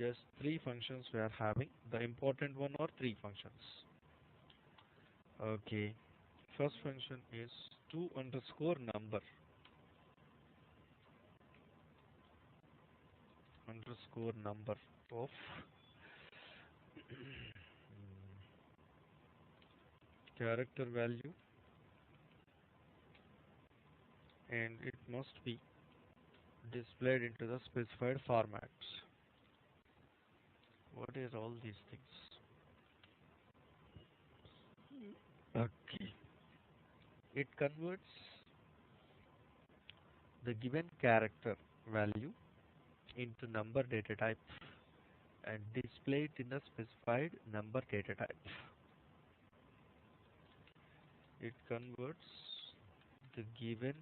Yes, three functions we are having. The important one or three functions. Okay. First function is to underscore number underscore number of character value, and it must be displayed into the specified format. What is all these things? Okay. It converts the given character value into number data type and display it in a specified number data type. It converts the given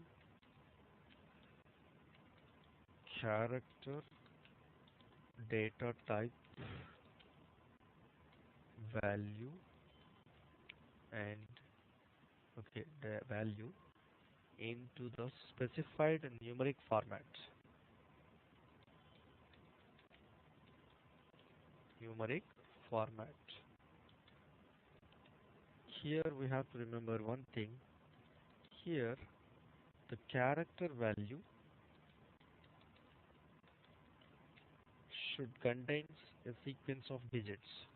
character data type value and the value into the specified numeric format. Numeric format. Here we have to remember one thing. Here the character value should contain a sequence of digits.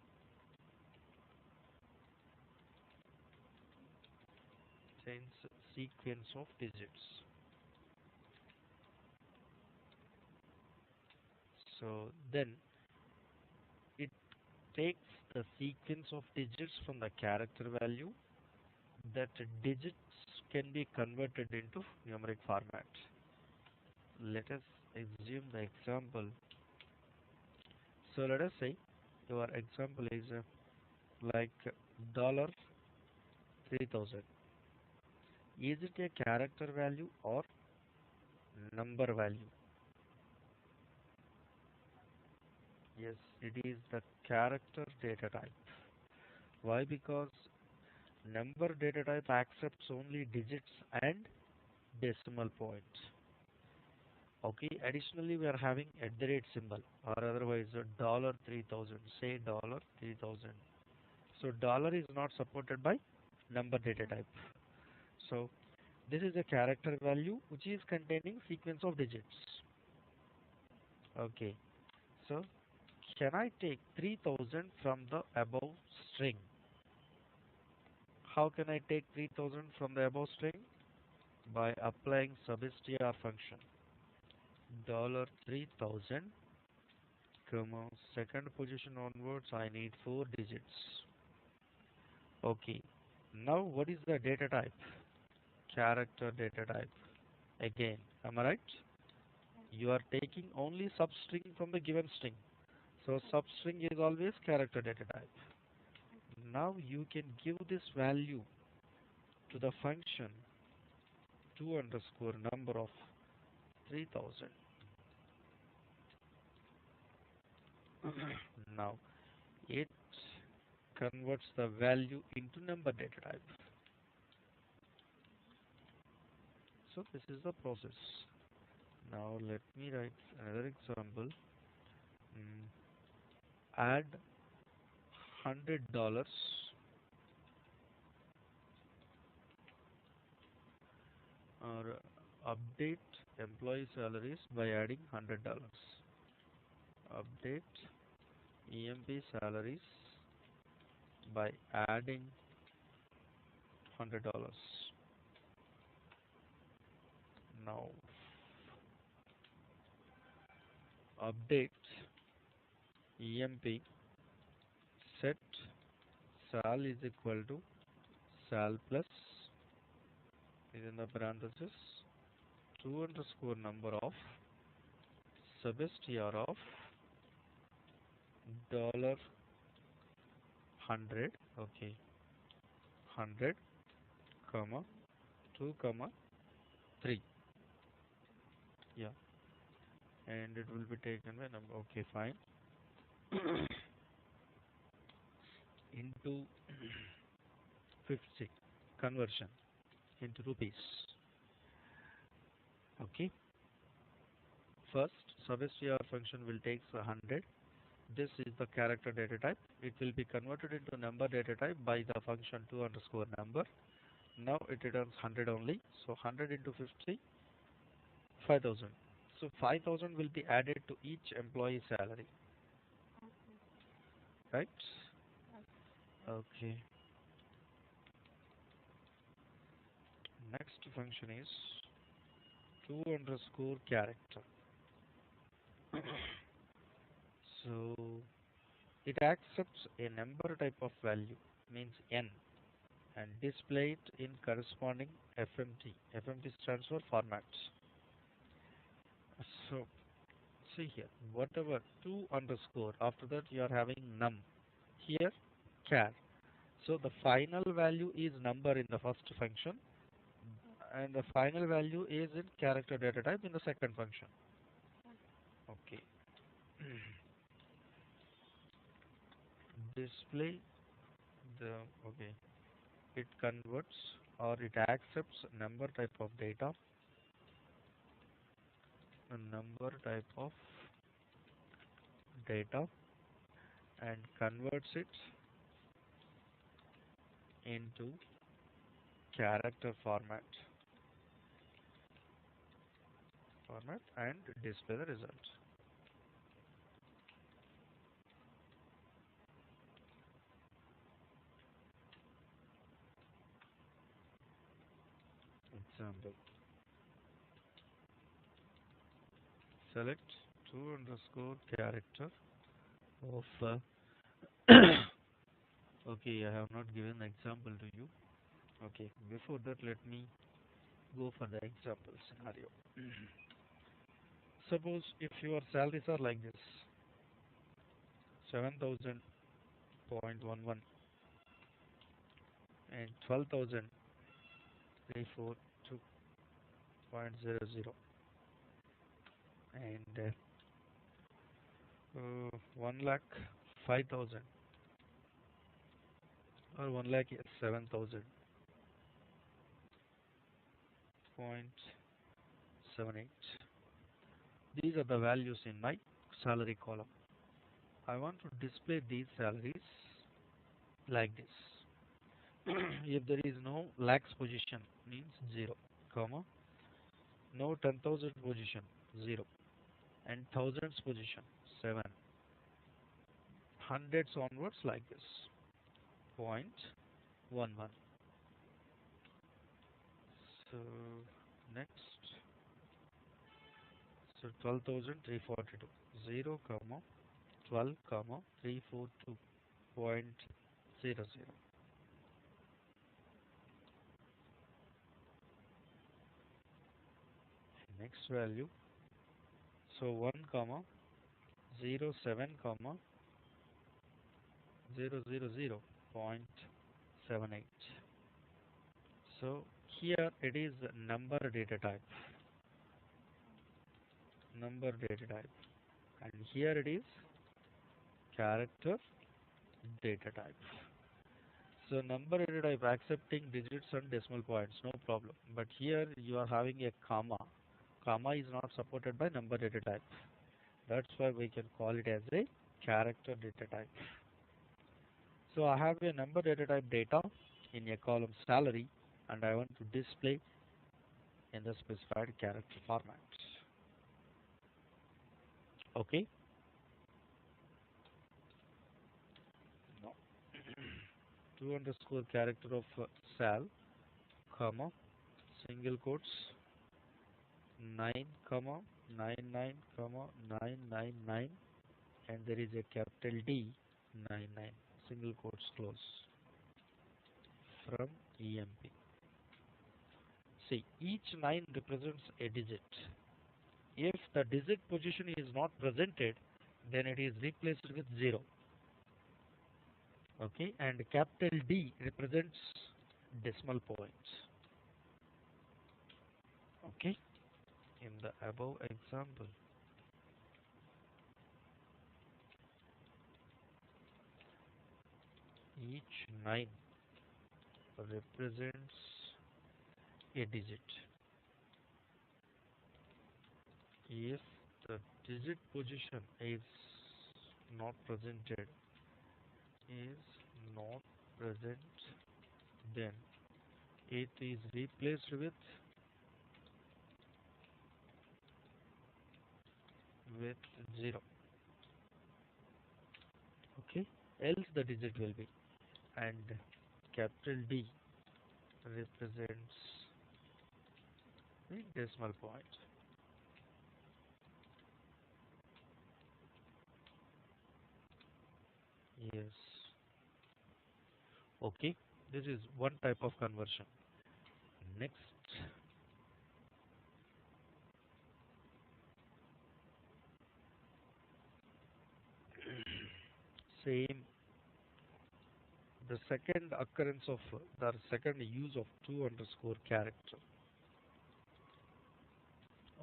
Sequence of digits. So then it takes the sequence of digits from the character value. That digits can be converted into numeric format. Let us assume the example. So let us say your example is like $3,000. Is it a character value or number value? Yes, it is the character data type. Why? Because number data type accepts only digits and decimal points. Okay, additionally we are having @ symbol or otherwise $3,000. Say $3,000. So dollar is not supported by number data type. So this is a character value which is containing sequence of digits. Okay, so can I take 3000 from the above string? How can I take 3000 from the above string? By applying substr function. $3,000, second position onwards I need 4 digits. Okay, now what is the data type? Character data type. Again, am I right? You are taking only substring from the given string. So substring is always character data type. Now you can give this value to the function to underscore number of 3000. Now it converts the value into number data type. So this is the process. Now let me write another example. Add $100 or update employee salaries by adding $100. Update EMP salaries by adding $100. Now update EMP set sal is equal to sal plus within the parenthesis to underscore number of substr of $100. Okay, 100 comma 2 comma 3. Yeah, and it will be taken by number. Okay, fine. Into 50 conversion into rupees. Okay, first substr function will take 100 this is the character data type. It will be converted into number data type by the function to underscore number. Now it returns 100 only. So 100 into 50, 5000. So 5000 will be added to each employee salary, right? Okay. Next function is to underscore character. So it accepts a number type of value, means n, and display it in corresponding FMT. FMT stands for format. So see here, whatever to underscore, after that you are having num. Here char. So the final value is number in the first function, and the final value is in character data type in the second function. Okay. Display the, okay, it converts or it accepts number type of data, a number type of data, and converts it into character format and display the result. Example, select to underscore character of okay, I have not given the example to you. Okay, before that let me go for the example scenario. Suppose if your salaries are like this, 7,000.11 and 12,342.00 and 1,05,000 or 1,07,000.78. These are the values in my salary column. I want to display these salaries like this. If there is no lakhs position, means 0, comma, no 10,000 position, 0, and thousands position, 7, hundreds onwards like this, 0.11. So next, so 12,342, 0, comma, 12, comma, 342.00. Next value, so 1, comma, 0, 7, comma, 000.78. So here it is number data type, and here it is character data type. So number data type accepting digits and decimal points, no problem. But here you are having a comma. Comma is not supported by number data type. That's why we can call it as a character data type. So I have a number data type data in a column salary, and I want to display in the specified character format. Okay. No. To underscore character of sal, comma, single quotes, 9, comma, 99, comma, 999, and there is a capital D, 99, single quotes close, from EMP. See, each 9 represents a digit. If the digit position is not presented, then it is replaced with 0. Okay, and capital D represents decimal points. Okay, in the above example, each 9 represents a digit. If the digit position is not presented is not present, then it is replaced with 0. Okay, else the digit will be, and capital D represents the decimal point. Yes. Okay, this is one type of conversion. Next, same, the second occurrence of the second use of two underscore character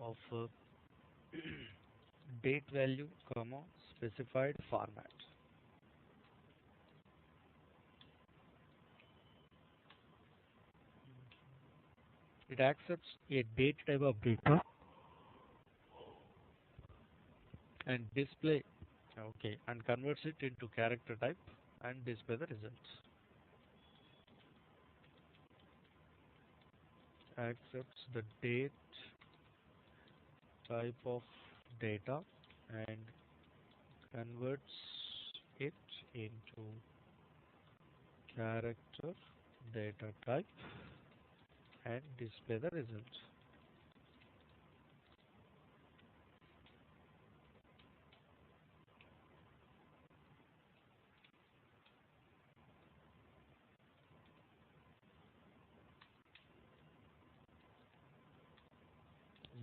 of date value comma specified format. It accepts a date type of data and display, okay, and converts it into character type and display the results. Accepts the date type of data and converts it into character data type and display the result.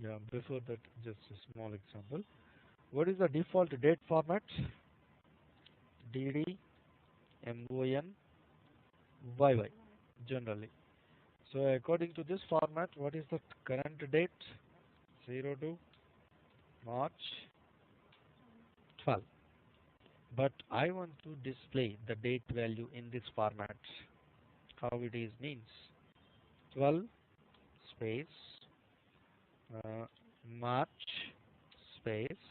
Yeah, before that, just a small example. What is the default date format? DD, MON, YY generally. So according to this format, what is the current date? 02 March 12. But I want to display the date value in this format. How it is means 12 space March space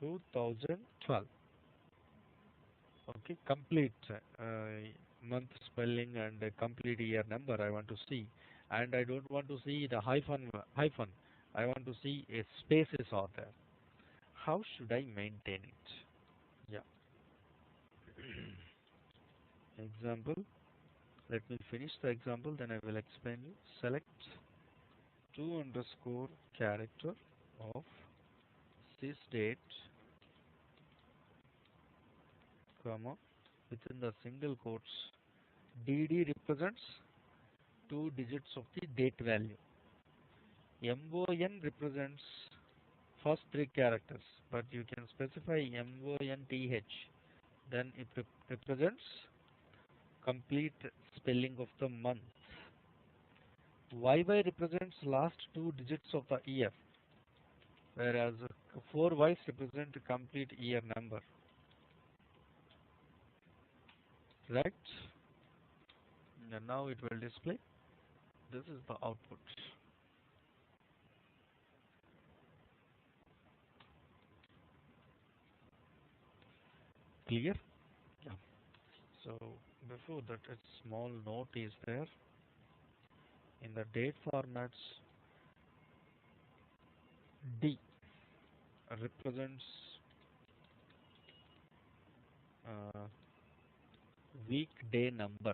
2012. Okay, complete month spelling and complete year number I want to see, and I don't want to see the hyphen. I want to see a spaces are there. How should I maintain it? Yeah. Example. Let me finish the example, then I will explain you. Select two underscore character of sysdate, comma, within the single quotes. DD represents two digits of the date value. MON represents first three characters, but you can specify MONTH. Then it represents complete spelling of the month. YY represents last two digits of the year, whereas 4Ys represent complete year number. Right? And now it will display. This is the output. Clear? Yeah. So before that, a small note is there. In the date formats, D represents uh, weekday number.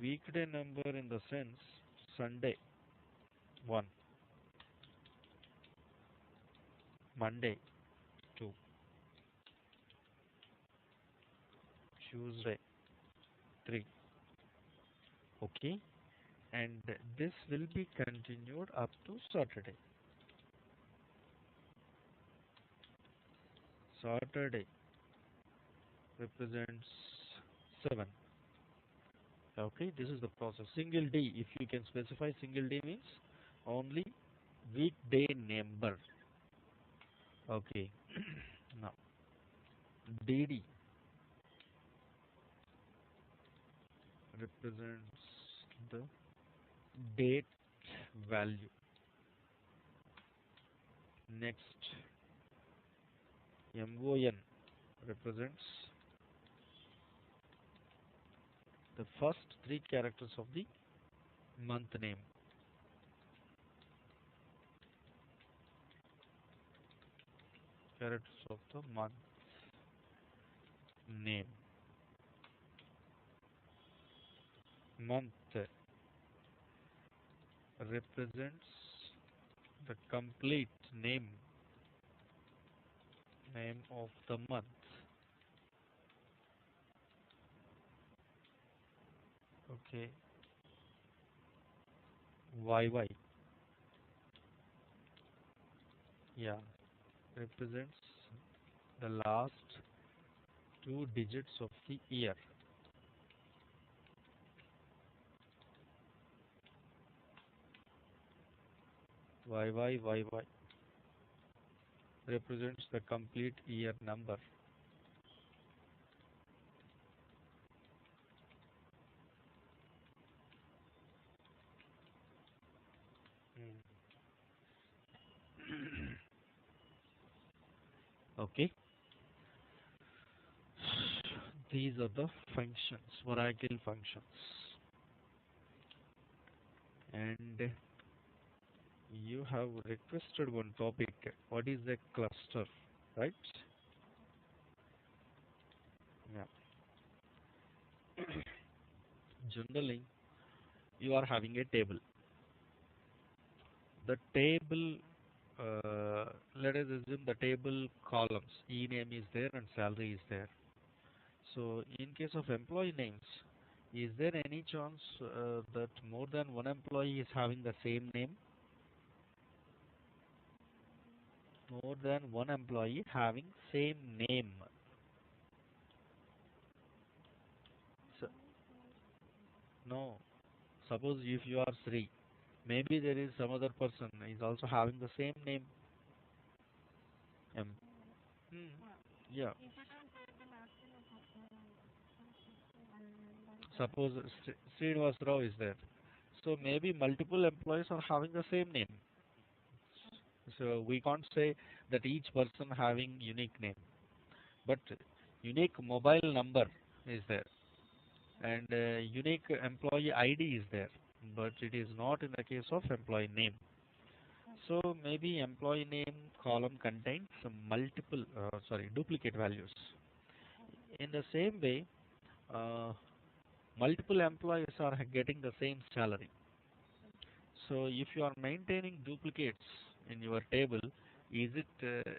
Weekday number in the sense Sunday 1, Monday 2, Tuesday 3. Okay, and this will be continued up to Saturday. Saturday represents 7. Okay, this is the process. Single D, if you can specify single D means only weekday number. Okay, now DD represents the date value. Next, MON represents the first three characters of the month name. Characters of the month name. Month represents the complete name of the month. Okay. YY, yeah, represents the last two digits of the year. YYYY represents the complete year number. Hmm. Okay, these are the functions, Oracle functions, and you have requested one topic. What is a cluster, right? Yeah. Generally, you are having a table. The table, let us assume the table columns, e-name is there and salary is there. So in case of employee names, is there any chance that more than one employee is having the same name? More than one employee having same name. So, no. Suppose if you are Sri, maybe there is some other person is also having the same name. M. Hmm. Yeah. Suppose Srinivas Rao is there. So maybe multiple employees are having the same name. So we can't say that each person having unique name, but unique mobile number is there, and unique employee ID is there, but it is not in the case of employee name. So maybe employee name column contains some duplicate values. In the same way, uh, multiple employees are getting the same salary. So if you are maintaining duplicates in your table, is it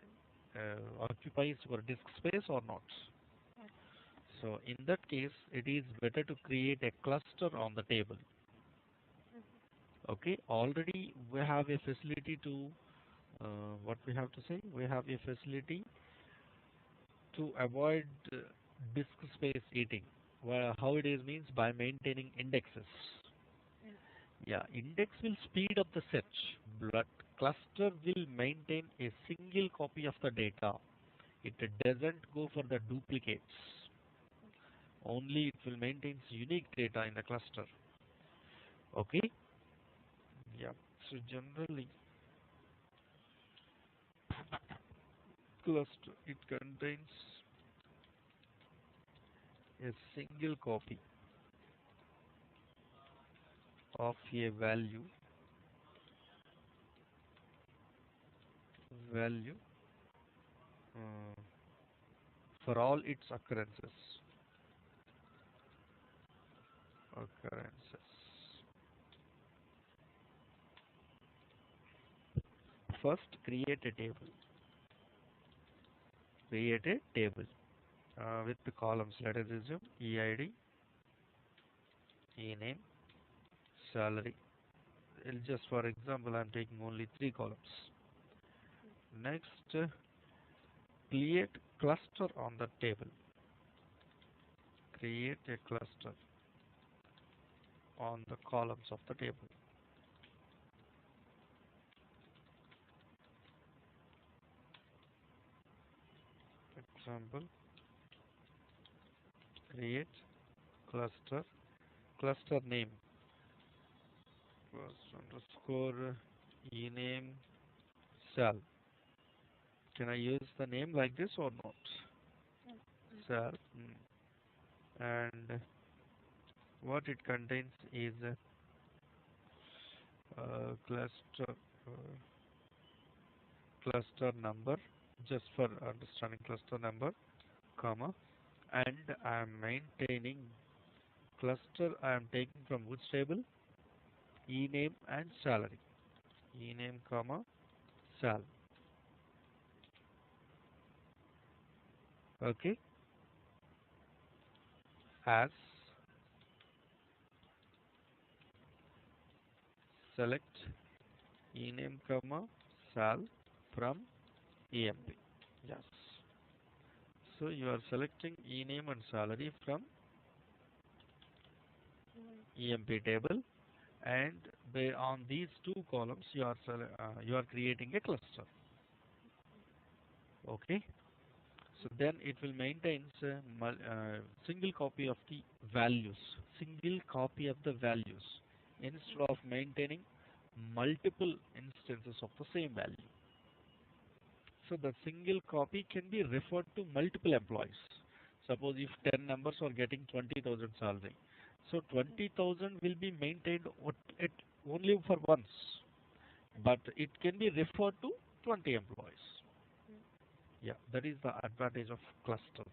occupies your disk space or not? So in that case, it is better to create a cluster on the table. Okay, already we have a facility to what we have to say. We have a facility to avoid disk space eating. Well, how it is means by maintaining indexes. Yeah, index will speed up the search, but cluster will maintain a single copy of the data. It doesn't go for the duplicates. Only it will maintain unique data in the cluster. Okay? Yeah. So generally, cluster it contains a single copy of a value uh, for all its occurrences. First, create a table. Create a table with the columns. Let us assume EID, e-name, salary. Just for example, I am taking only three columns. Next, create cluster on the table. Create a cluster on the columns of the table. Example, create cluster name, plus underscore ename sal. Can I use the name like this or not? Sal. And what it contains is cluster cluster number, just for understanding cluster number, comma, and I am maintaining cluster. I am taking from which table? E-name and salary. E-name comma sal. Okay, as select E-name comma sal from EMP. Yes. So you are selecting E-name and salary from EMP table, and on these two columns you are creating a cluster. Okay. So then it will maintain single copy of the values, single copy of the values, instead of maintaining multiple instances of the same value. So the single copy can be referred to multiple employees. Suppose if 10 members are getting 20,000 salary, so 20,000 will be maintained only for once, but it can be referred to 20 employees. Yeah, that is the advantage of cluster.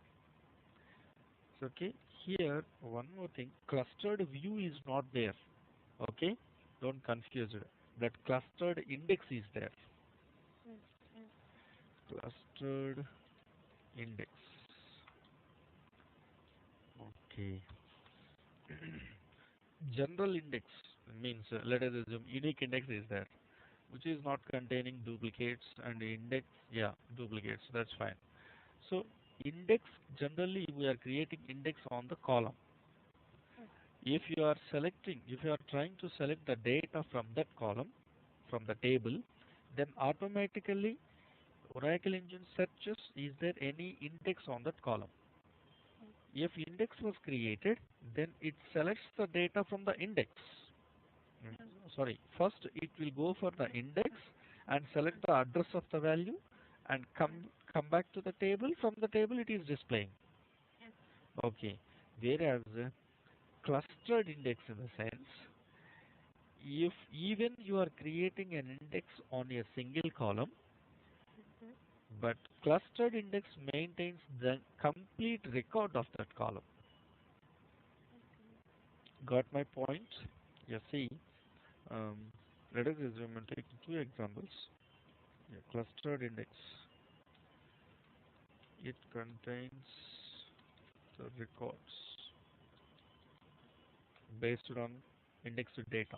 So, okay, here one more thing, clustered view is not there. Okay, don't confuse it. That clustered index is there. Clustered index. Okay. General index means, let us assume unique index is there, which is not containing duplicates, and index, yeah, duplicates, that's fine. So index, generally we are creating index on the column. If you are trying to select the data from that column, from the table, then automatically Oracle engine searches is there any index on that column. If index was created, then it selects the data from the index. Sorry, first it will go for the index and select the address of the value and come back to the table. From the table it is displaying. Okay, whereas clustered index, in the sense, if even you are creating an index on a single column, but clustered index maintains the complete record of that column. Got my point? You see, let us assume and take two examples. Yeah, clustered index. It contains the records based on indexed data.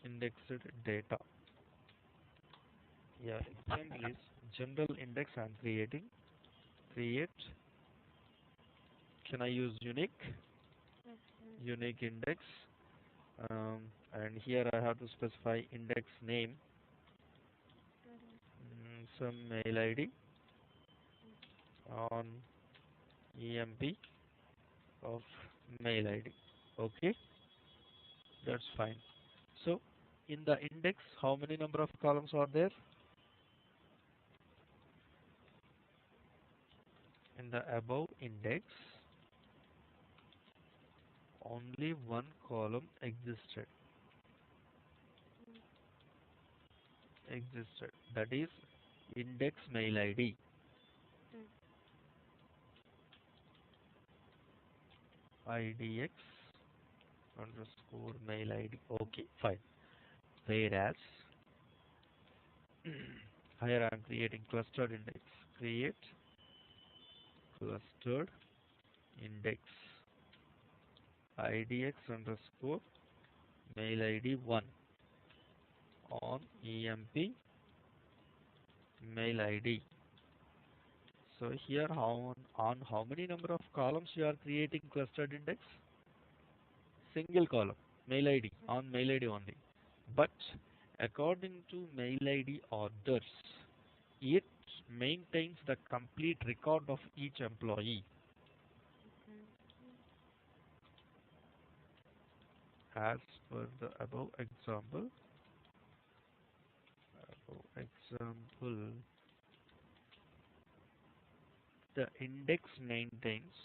Indexed data. Yeah, example is general index I am creating. Create. Can I use unique? Unique index. And here I have to specify index name, some mail ID on EMP of mail ID. Okay, that's fine. So in the index, how many number of columns are there? In the above index, only one column existed. That is index mail ID. IDX underscore mail ID. Okay, fine. Whereas here I am creating clustered index. Create clustered index IDX underscore mail ID 1 on EMP mail ID. So here on how many number of columns you are creating clustered index? Single column, mail ID, on mail ID only. But according to mail ID orders, it maintains the complete record of each employee. As for the above example, the index maintains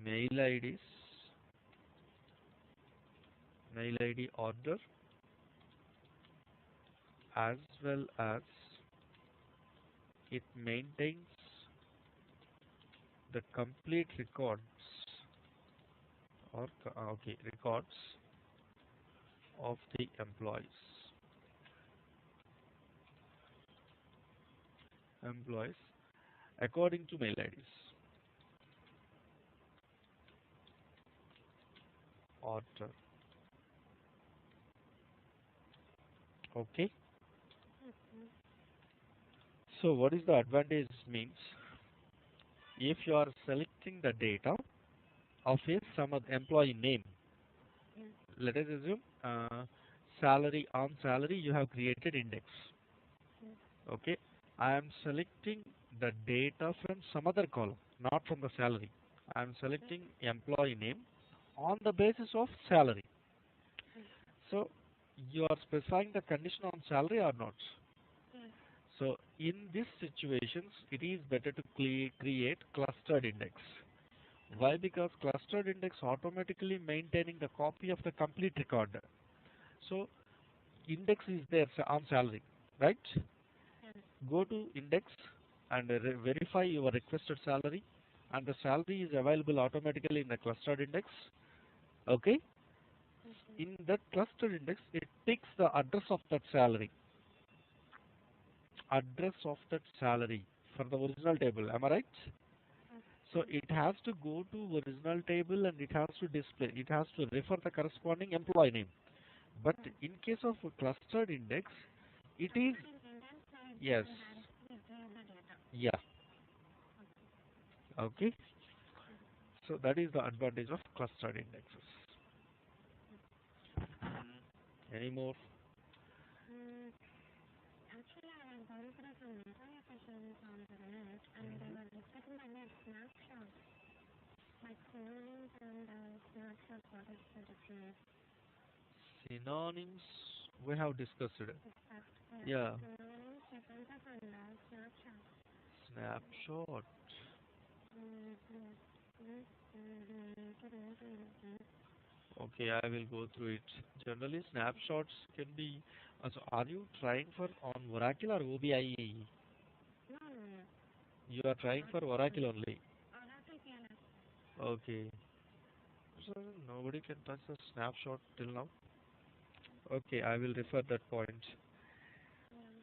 mail IDs, mail ID order, as well as it maintains the complete records of the employees according to mail IDs order. Okay. So what is the advantage means? If you are selecting the data of some other employee name, let us assume salary you have created index. Okay, I am selecting the data from some other column, not from the salary. I am selecting employee name on the basis of salary. So you are specifying the condition on salary or not? So in these situations, it is better to create clustered index. Why? Because clustered index automatically maintaining the copy of the complete record. So index is there on salary, right? Go to index and verify your requested salary, and the salary is available automatically in the clustered index. Okay, in that clustered index it picks the address of that salary for the original table. Am I right? So it has to go to original table and it has to refer the corresponding employee name. But in case of a clustered index, it is, yes, yeah, okay. So that is the advantage of clustered indexes. Any more? Actually, I was going through some data efficiency on the net, and they were discussing about snapshots, like synonyms and snapshots. What is the difference? Synonyms we have discussed it. Yeah. Synonyms different from snapshot. Snapshot. Okay, I will go through it. Generally, snapshots can be. So, are you trying for on Oracle or OBIE? No. You are trying for Oracle only. Oracle PLS. Okay. So nobody can touch the snapshot till now. Okay, I will refer that point.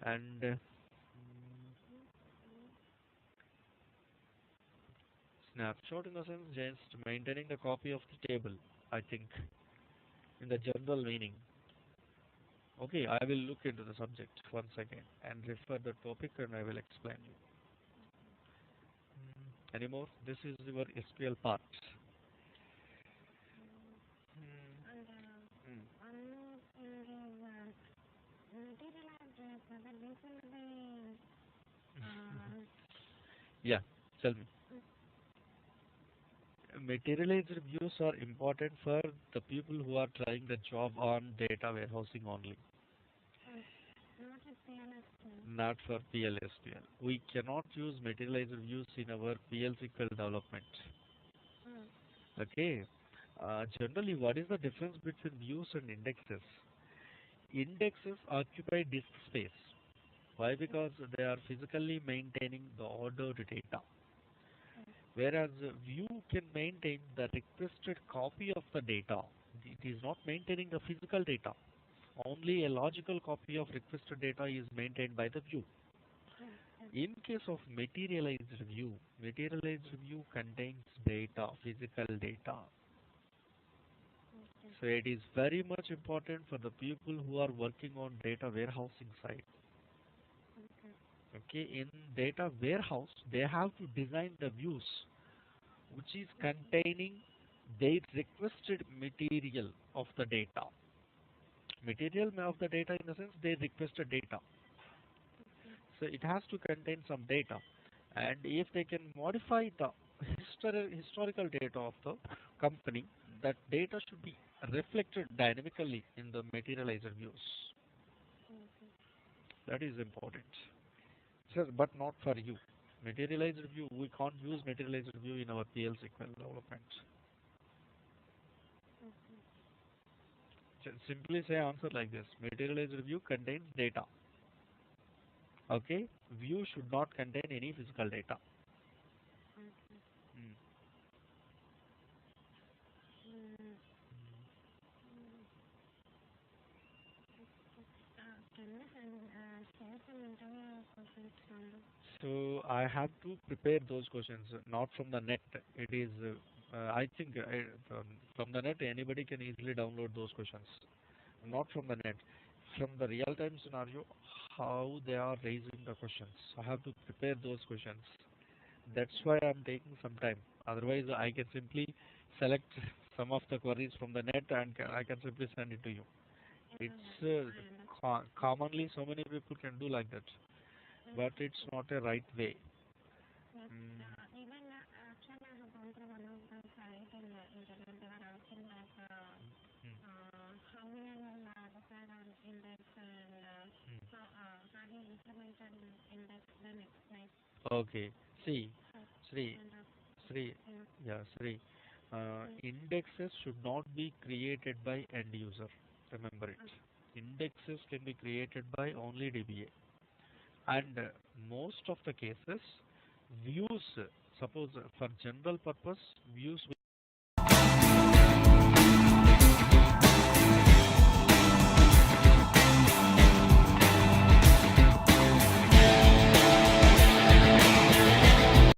And snapshot in the sense just maintaining the copy of the table, I think, in the general meaning. Okay, I will look into the subject once again and refer the topic and I will explain you. Any more? This is your SQL part. Yeah, tell me. Materialized views are important for the people who are trying the job on data warehousing only. Not for PLSQL. We cannot use materialized views in our PL/SQL development. Okay. Generally, what is the difference between views and indexes? Indexes occupy disk space. Why? Because they are physically maintaining the ordered data. Whereas view can maintain the requested copy of the data. It is not maintaining the physical data. Only a logical copy of requested data is maintained by the view. In case of materialized view contains data, physical data. So it is very much important for the people who are working on data warehousing side. Okay, in data warehouse, they have to design the views which is containing their requested material of the data. Material of the data in the sense they requested data. So it has to contain some data, and if they can modify the historical data of the company. That data should be reflected dynamically in the materializer views. Okay. That is important. Sir, but not for you. Materializer view, we can't use materializer view in our PL SQL development. Okay. Simply say answer like this. Materializer view contains data. Okay? View should not contain any physical data. Okay. Hmm. Mm, can you share some interview questions from the... So I have to prepare those questions, not from the net. It is, I think, from the net anybody can easily download those questions. Not from the net, from the real-time scenario, how they are raising the questions. I have to prepare those questions. That's why I'm taking some time. Otherwise, I can simply select some of the queries from the net and I can simply send it to you. Yeah, It's yeah, I understand. commonly so many people can do like that, but it's not a right way. But Mm, even actually I have gone through one of the site in the internet, they were asking like mm, how we will decide on index and mm. how do you implemented index then explain. Okay. See, So Sri, kind of Sri, yeah. yeah, Sri. Mm, Indexes should not be created by end user. Remember it. Indexes can be created by only DBA. And most of the cases, views, suppose for general purpose, views